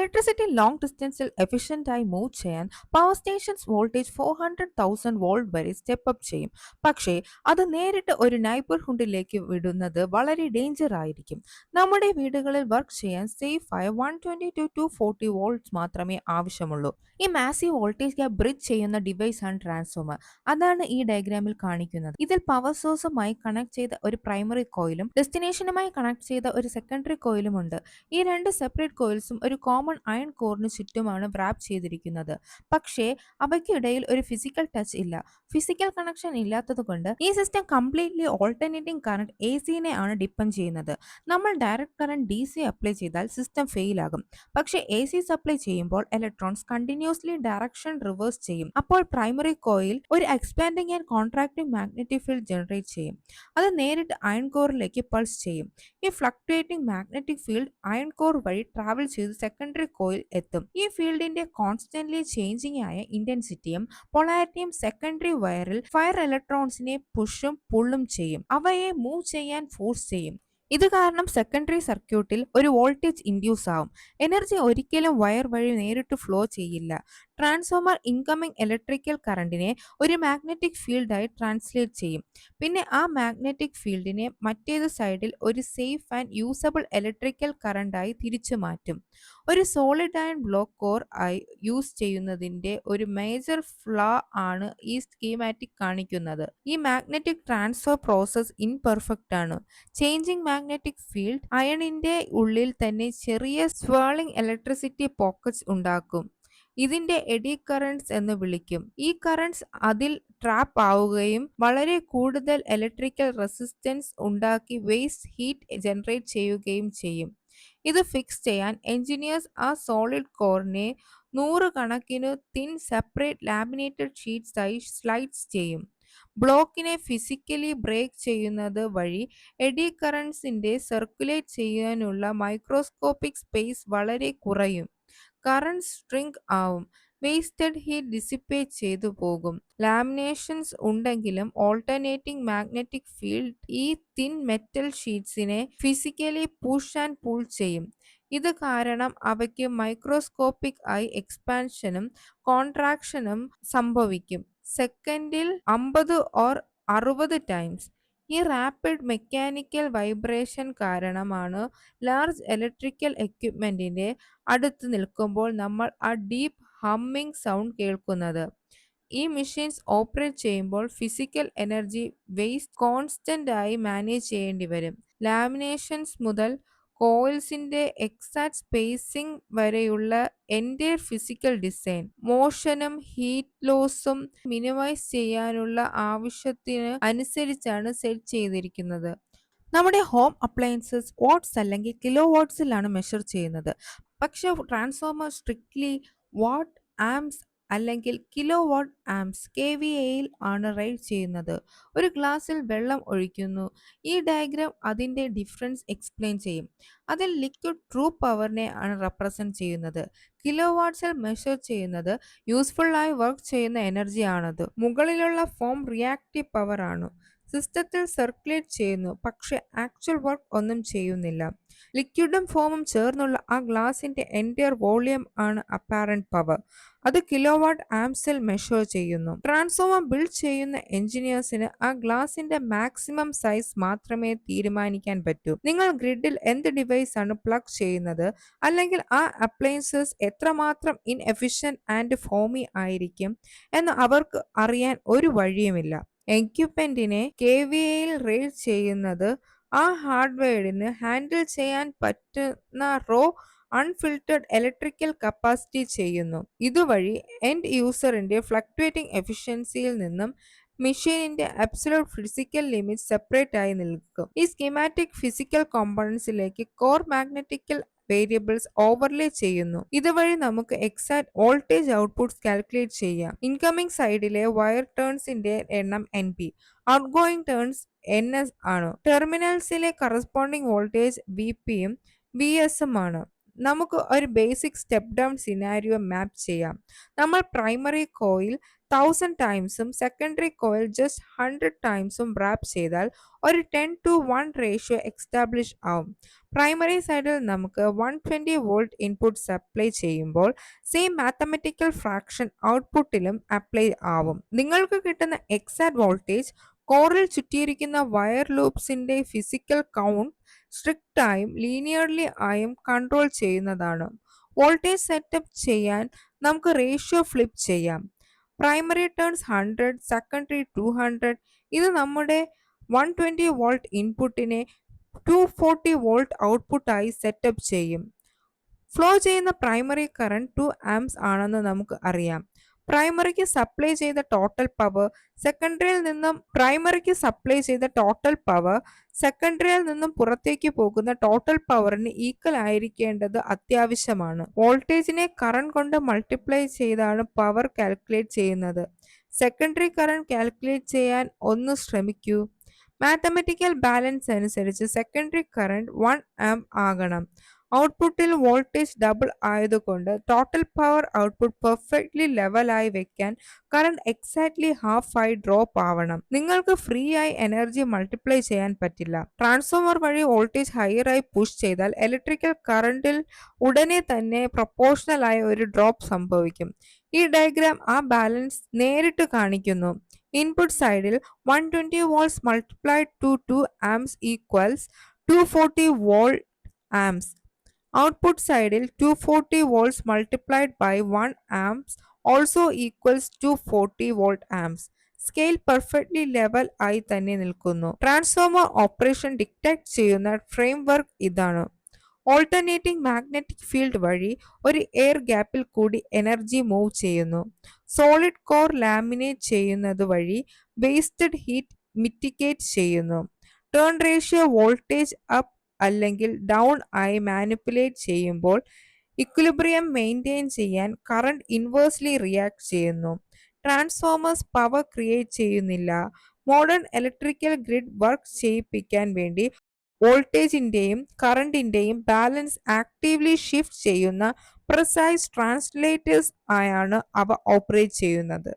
Electricity long ഡിസ്റ്റൻസിൽ എഫിഷ്യൻ്റായി move ചെയ്യാൻ power stations voltage 400,000 volt വരെ step up ചെയ്യും. പക്ഷേ അത് നേരിട്ട് ഒരു നൈബർഹുഡിലേക്ക് വിടുന്നത് വളരെ ഡേഞ്ചർ ആയിരിക്കും. നമ്മുടെ വീടുകളിൽ വർക്ക് ചെയ്യാൻ സേഫായ 120 to 240 വോൾട്ട്സ് മാത്രമേ ആവശ്യമുള്ളൂ. ഈ മാസീവ് വോൾട്ടേജ് ഗ്യാപ്പ് ബ്രിഡ്ജ് ചെയ്യുന്ന ഡിവൈസ് ആണ് ട്രാൻസ്ഫോമർ. അതാണ് ഈ ഡയഗ്രാമിൽ കാണിക്കുന്നത്. ഇതിൽ പവർ സോഴ്സുമായി കണക്ട് ചെയ്ത ഒരു പ്രൈമറി കോയിലും ഡെസ്റ്റിനേഷനുമായി കണക്ട് ചെയ്ത ഒരു സെക്കൻഡറി കോയിലും ഉണ്ട്. ഈ രണ്ട് സെപ്പറേറ്റ് കോയിൽസും ഒരു കോമൺ അയൺ കോറിന് ചുറ്റുമാണ് വ്രാപ്പ് ചെയ്തിരിക്കുന്നത്. പക്ഷേ അവയ്ക്കിടയിൽ ഒരു ഫിസിക്കൽ ടച്ച് ഇല്ല. ഫിസിക്കൽ കണക്ഷൻ ഇല്ലാത്തതുകൊണ്ട് ഈ system completely alternating current A സിനെ ആണ് ഡിപ്പെൻഡ് ചെയ്യുന്നത്. നമ്മൾ direct current D C apply ചെയ്താൽ സിസ്റ്റം ഫെയിൽ ആകും. പക്ഷേ എ സി സപ്ലൈ ചെയ്യുമ്പോൾ ഇലക്ട്രോൺസ് കണ്ടിന്യൂസ്ലി ഡയറക്ഷൻ റിവേഴ്സ് ചെയ്യും. അപ്പോൾ പ്രൈമറി കോയിൽ ഒരു expanding and contracting magnetic field generate ചെയ്യും. അത് നേരിട്ട് അയൺ കോറിലേക്ക് പൾസ് ചെയ്യും. ഈ fluctuating magnetic field iron core വഴി ട്രാവൽ ചെയ്ത് സെക്കൻഡറി കോയിൽ എത്തും. ഈ ഫീൽഡിന്റെ കോൺസ്റ്റന്റ്ലി ചേഞ്ചിങ് ആയ ഇന്റൻസിറ്റിയും പൊളാരിറ്റിയും സെക്കൻഡറി വയറിൽ ഫയർ ഇലക്ട്രോൺസിനെ പുഷും പുള്ളും ചെയ്യും. അവയെ മൂവ് ചെയ്യാൻ ഫോഴ്സ് ചെയ്യും. ഇത് കാരണം സെക്കൻഡറി സർക്യൂട്ടിൽ ഒരു വോൾട്ടേജ് ഇൻഡ്യൂസ് ആവും. എനർജി ഒരിക്കലും വയർ വഴി നേരിട്ട് ഫ്ലോ ചെയ്യില്ല. ട്രാൻസ്ഫോമർ ഇൻകമിംഗ് ഇലക്ട്രിക്കൽ കറണ്ടിനെ ഒരു മാഗ്നറ്റിക് ഫീൽഡായി ട്രാൻസ്ലേറ്റ് ചെയ്യും. പിന്നെ ആ മാഗ്നറ്റിക് ഫീൽഡിനെ മറ്റേത് സൈഡിൽ ഒരു സേഫ് ആൻഡ് യൂസബിൾ ഇലക്ട്രിക്കൽ കറണ്ടായി തിരിച്ചു മാറ്റും. ഒരു സോളിഡ് അയൺ ബ്ലോക്ക് കോർ ആയി യൂസ് ചെയ്യുന്നതിന്റെ ഒരു മേജർ ഫ്ലാ ആണ് ഈ സ്കീമാറ്റിക് കാണിക്കുന്നത്. ഈ മാഗ്നറ്റിക് ട്രാൻസ്ഫർ പ്രോസസ് ഇൻപെർഫെക്റ്റ് ആണ്. ചേഞ്ചിങ് മാഗ്നറ്റിക് ഫീൽഡ് അയണിന്റെ ഉള്ളിൽ തന്നെ ചെറിയ സ്വേളിംഗ് ഇലക്ട്രിസിറ്റി പോക്കറ്റ്സ് ഉണ്ടാക്കും. ഇതിന്റെ എഡി കറന്റ്സ് എന്ന് വിളിക്കും. ഈ കറന്റ്സ് അതിൽ ട്രാപ്പ് ആവുകയും വളരെ കൂടുതൽ ഇലക്ട്രിക്കൽ റെസിസ്റ്റൻസ് ഉണ്ടാക്കി വേസ്റ്റ് ഹീറ്റ് ജനറേറ്റ് ചെയ്യുകയും ചെയ്യും. ഇത് ഫിക്സ് ചെയ്യാൻ എഞ്ചിനീയേഴ്സ് ആ സോളിഡ് കോറിനെ നൂറുകണക്കിനു തിൻ സെപ്പറേറ്റ് ലാമിനേറ്റഡ് ഷീറ്റ്സ് ആയി സ്ലൈഡ്സ് ചെയ്യും. ബ്ലോക്കിനെ ഫിസിക്കലി ബ്രേക്ക് ചെയ്യുന്നത് വഴി എഡി കറന്റ്സിന്റെ സർക്കുലേറ്റ് ചെയ്യാനുള്ള മൈക്രോസ്കോപ്പിക് സ്പേസ് വളരെ കുറയും. കറന്റ് സ്ട്രിങ് ആവും. വേസ്റ്റഡ് ഹീറ്റ് ഡിസിപ്പേറ്റ് ചെയ്തു പോകും. ലാമിനേഷൻസ് ഉണ്ടെങ്കിലും ഓൾട്ടർനേറ്റിംഗ് മാഗ്നറ്റിക് ഫീൽഡ് ഈ തിൻ മെറ്റൽ ഷീറ്റ്സിനെ ഫിസിക്കലി പുഷ് ആൻഡ് പുൾ ചെയ്യും. ഇത് കാരണം അവയ്ക്ക് മൈക്രോസ്കോപ്പിക് ആയി എക്സ്പാൻഷനും കോൺട്രാക്ഷനും സംഭവിക്കും. സെക്കൻഡിൽ 50 ഓർ 60 ടൈംസ്. ഈ റാപ്പിഡ് മെക്കാനിക്കൽ വൈബ്രേഷൻ കാരണമാണ് ലാർജ് ഇലക്ട്രിക്കൽ എക്യുപ്മെന്റിന്റെ അടുത്ത് നിൽക്കുമ്പോൾ നമ്മൾ ആ ഡീപ്പ് ഹമ്മിങ് സൗണ്ട് കേൾക്കുന്നത്. ഈ മെഷീൻസ് ഓപ്പറേറ്റ് ചെയ്യുമ്പോൾ ഫിസിക്കൽ എനർജി വേസ്റ്റ് കോൺസ്റ്റന്റ് ആയി മാനേജ് ചെയ്യേണ്ടി വരും. ലാമിനേഷൻസ് മുതൽ കോയിൽസിന്റെ എക്സാക്ട് സ്പേസിംഗ് വരെയുള്ള എൻറ്റയർ ഫിസിക്കൽ ഡിസൈൻ മോഷനും ഹീറ്റ് ലോസും മിനിമൈസ് ചെയ്യാനുള്ള ആവശ്യത്തിന് അനുസരിച്ചാണ് സെറ്റ് ചെയ്തിരിക്കുന്നത്. നമ്മുടെ ഹോം അപ്ലയൻസസ് വാട്ട്സ് അല്ലെങ്കിൽ കിലോ വാട്ട്സിലാണ് മെഷർ ചെയ്യുന്നത്. പക്ഷെ ട്രാൻസ്ഫോമർ സ്ട്രിക്ട്ലി വാട്ട് ആംസ് അല്ലെങ്കിൽ കിലോ വാട്ട് ആംസ് KVAയിൽ ആണ് റൈറ്റ് ചെയ്യുന്നത്. ഒരു ഗ്ലാസ്സിൽ വെള്ളം ഒഴിക്കുന്നു. ഈ ഡയഗ്രാം അതിന്റെ ഡിഫറൻസ് എക്സ്പ്ലെയിൻ ചെയ്യും. അതിൽ ലിക്വിഡ് ട്രൂ പവറിനെ ആണ് റെപ്രസെന്റ് ചെയ്യുന്നത്. കിലോ വാട്ട്സിൽ മെഷർ ചെയ്യുന്നത് യൂസ്ഫുൾ ആയി വർക്ക് ചെയ്യുന്ന എനർജി ആണത്. മുകളിലുള്ള ഫോം റിയാക്റ്റീവ് പവർ ആണ്. സിസ്റ്റത്തിൽ സർക്കുലേറ്റ് ചെയ്യുന്നു, പക്ഷെ ആക്ച്വൽ വർക്ക് ഒന്നും ചെയ്യുന്നില്ല. ലിക്വിഡും ഫോമും ചേർന്നുള്ള ആ ഗ്ലാസിന്റെ എൻറ്റയർ വോളിയം ആണ് അപ്പാരന്റ് പവർ. അത് കിലോ വാട്ട് ആംസിൽ മെഷർ ചെയ്യുന്നു. ട്രാൻസ്ഫോമർ ബിൽഡ് ചെയ്യുന്ന എഞ്ചിനീയേഴ്സിന് ആ ഗ്ലാസിന്റെ മാക്സിമം സൈസ് മാത്രമേ തീരുമാനിക്കാൻ പറ്റൂ. നിങ്ങൾ ഗ്രിഡിൽ എന്ത് ഡിവൈസ് ആണ് പ്ലഗ് ചെയ്യുന്നത്, അല്ലെങ്കിൽ ആ അപ്ലയൻസസ് എത്രമാത്രം ഇൻഎഫിഷ്യന്റ് ആൻഡ് ഫോമി ആയിരിക്കും എന്ന് അവർക്ക് അറിയാൻ ഒരു വഴിയുമില്ല. എക്യുപ്മെന്റിനെ KVAയിൽ റേറ്റ് ചെയ്യുന്നത് ആ ഹാർഡ്വെയറിന് ഹാൻഡിൽ ചെയ്യാൻ പറ്റുന്ന റോ അൺഫിൽറ്റർഡ് ഇലക്ട്രിക്കൽ കപ്പാസിറ്റി ചെയ്യുന്നു. ഇതുവഴി എൻഡ് യൂസറിന്റെ ഫ്ലക്ച്വേറ്റിംഗ് എഫിഷ്യൻസിയിൽ നിന്നും മെഷീനിന്റെ അബ്സല്യൂട്ട് ഫിസിക്കൽ ലിമിറ്റ് സെപ്പറേറ്റ് ആയി നിൽക്കും. ഈ സ്കീമാറ്റിക് ഫിസിക്കൽ കോമ്പണൻസിലേക്ക് കോർ മാഗ്നറ്റിക്കൽ വേരിയബിൾസ് ഓവർലേ ചെയ്യുന്നു. ഇതുവഴി നമുക്ക് എക്സാക്ട് വോൾട്ടേജ് ഔട്ട്പുട്ട്സ് കാൽക്കുലേറ്റ് ചെയ്യാം. ഇൻകമിംഗ് സൈഡിലെ വയർ ടേൺസിന്റെ എണ്ണം NP, ഔട്ട്ഗോയിങ് ടേൺസ് NS ആണ്. ടെർമിനൽസിലെ കറസ്പോണ്ടിങ് വോൾട്ടേജ് VPയും VSഉം ആണ്. നമുക്ക് ഒരു basic step down scenario map ചെയ്യാം. നമ്മൾ പ്രൈമറി കോയിൽ 1000 ടൈംസും സെക്കൻഡറി കോയിൽ ജസ്റ്റ് 100 ടൈംസും റാപ്പ് ചെയ്താൽ ഒരു 10:1 റേഷ്യോ എക്സ്റ്റാബ്ലിഷ് ആവും. പ്രൈമറി സൈഡിൽ നമുക്ക് 120 വോൾട്ട് ഇൻപുട്ട് സപ്ലൈ ചെയ്യുമ്പോൾ സെയിം മാത്തമെറ്റിക്കൽ ഫ്രാക്ഷൻ ഔട്ട്പുട്ടിലും അപ്ലൈ ആവും. നിങ്ങൾക്ക് കിട്ടുന്ന എക്സാക്ട് വോൾട്ടേജ് കോറിൽ ചുറ്റിയിരിക്കുന്ന വയർ ലൂപ്സിന്റെ ഫിസിക്കൽ കൗണ്ട് സ്ട്രിക്റ്റ് ആയും ലീനിയർലി ആയും കൺട്രോൾ ചെയ്യുന്നതാണ്. വോൾട്ടേജ് സെറ്റപ്പ് ചെയ്യാൻ നമുക്ക് റേഷ്യോ ഫ്ലിപ്പ് ചെയ്യാം. Primary turns 100, secondary 200. ഇത് നമ്മുടെ 120 വോൾട്ട് ഇൻപുട്ടിനെ 240 വോൾട്ട് ഔട്ട്പുട്ടായി സെറ്റപ്പ് ചെയ്യും. ഫ്ലോ ചെയ്യുന്ന പ്രൈമറി കറന്റ് 2 ആംപ്സ് ആണെന്ന് നമുക്ക് അറിയാം. പ്രൈമറിക്ക് സപ്ലൈ ചെയ്ത ടോട്ടൽ പവർ സെക്കൻഡറിയിൽ നിന്നും പുറത്തേക്ക് പോകുന്ന ടോട്ടൽ പവറിന് ഈക്വൽ ആയിരിക്കേണ്ടത് അത്യാവശ്യമാണ്. വോൾട്ടേജിനെ കറന്റ് കൊണ്ട് മൾട്ടിപ്ലൈ ചെയ്താണ് പവർ കാൽക്കുലേറ്റ് ചെയ്യുന്നത്. സെക്കൻഡറി കറന്റ് കാൽക്കുലേറ്റ് ചെയ്യാൻ ഒന്ന് ശ്രമിക്കൂ. മാത്തമെറ്റിക്കൽ ബാലൻസ് അനുസരിച്ച് സെക്കൻഡറി കറന്റ് 1 ആംപ് ആകണം. ഔട്ട്പുട്ടിൽ വോൾട്ടേജ് ഡബിൾ ആയതുകൊണ്ട് ടോട്ടൽ പവർ ഔട്ട്പുട്ട് പെർഫെക്റ്റ്ലി ലെവലായി വെക്കാൻ കറന്റ് എക്സാക്ട്ലി ഹാഫ് ആയി ഡ്രോപ്പ് ആവണം. നിങ്ങൾക്ക് ഫ്രീ ആയി എനർജി മൾട്ടിപ്ലൈ ചെയ്യാൻ പറ്റില്ല. ട്രാൻസ്ഫോമർ വഴി വോൾട്ടേജ് ഹയർ ആയി പുഷ് ചെയ്താൽ ഇലക്ട്രിക്കൽ കറന്റിൽ ഉടനെ തന്നെ പ്രൊപ്പോർഷണൽ ആയ ഒരു ഡ്രോപ്പ് സംഭവിക്കും. ഈ ഡയഗ്രാം ആ ബാലൻസ് നേരിട്ട് കാണിക്കുന്നു. ഇൻപുട്ട് സൈഡിൽ 120 volts multiplied to 2 amps equals 240 volt amps. Output സൈഡിൽ 240 volts multiplied by 1 amps also equals 240 volt amps. Scale perfectly level ആയി തന്നെ നിൽക്കുന്നു. ട്രാൻസ്ഫോമർ ഓപ്പറേഷൻ ഡിറ്റക്ട് ചെയ്യുന്ന ഫ്രെയിംവർക്ക് ഇതാണ്. ഓൾട്ടർനേറ്റിംഗ് മാഗ്നറ്റിക് ഫീൽഡ് വഴി ഒരു എയർ ഗ്യാപ്പിൽ കൂടി എനർജി മൂവ് ചെയ്യുന്നു. സോളിഡ് കോർ ലാമിനേറ്റ് ചെയ്യുന്നത് വഴി വേസ്റ്റഡ് ഹീറ്റ് മിറ്റിഗേറ്റ് ചെയ്യുന്നു. ടേൺ റേഷ്യോ വോൾട്ടേജ് അപ്പ് അല്ലെങ്കിൽ ഡൗൺ ആയി മാനിപ്പുലേറ്റ് ചെയ്യുമ്പോൾ ഇക്വിലിബ്രിയം മെയിൻറ്റെയിൻ ചെയ്യാൻ കറന്റ് ഇൻവേഴ്സ്ലി റിയാക്ട് ചെയ്യുന്നു. ട്രാൻസ്ഫോമേഴ്സ് പവർ ക്രിയേറ്റ് ചെയ്യുന്നില്ല. മോഡേൺ ഇലക്ട്രിക്കൽ ഗ്രിഡ് വർക്ക് ചെയ്യിപ്പിക്കാൻ വേണ്ടി വോൾട്ടേജിന്റെയും കറന്റിന്റെയും ബാലൻസ് ആക്റ്റീവ്ലി ഷിഫ്റ്റ് ചെയ്യുന്ന പ്രിസൈസ് ട്രാൻസ്ലേറ്റേഴ്സ് ആയാണ് അവ ഓപ്പറേറ്റ് ചെയ്യുന്നത്.